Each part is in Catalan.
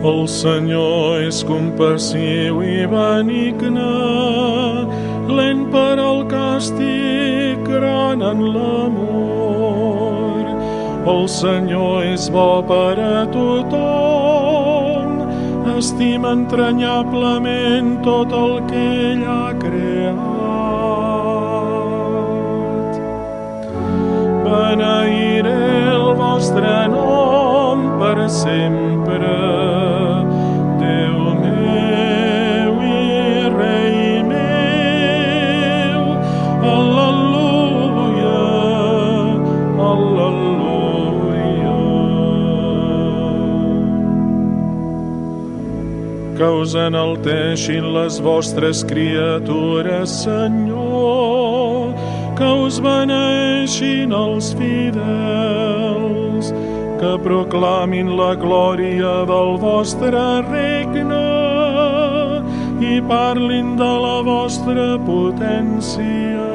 El Senyor és compassiu i benigne, lent per al càstig, gran en l'amor. El Senyor és bo per a tothom, estima entranyablement tot el que ell ha creat. Beneiré el vostre nom per sempre, Déu meu i Rei meu. Al·leluia, al·leluia. Que us enalteixin les vostres criatures, Senyor, que us beneeixin els fidels, que proclamin la glòria del vostre regne i parlin de la vostra potència.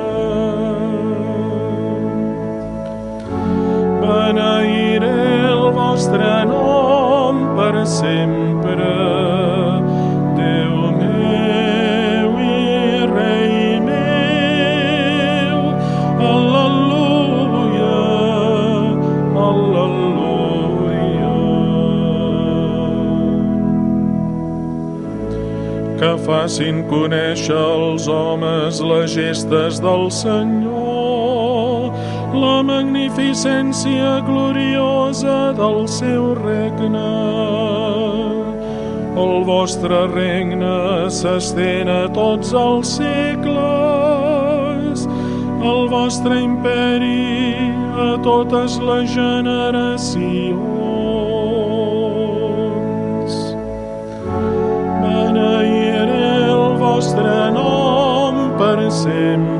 Beneiré el vostre nom per sempre, Déu meu i Rei meu. Al·leluia, al·leluia. Que facin conèixer als homes les gestes del Senyor, la magnificència gloriosa del seu regne. El vostre regne s'estén a tots els segles, el vostre imperi a totes les generacions. Beneiré el vostre nom per sempre,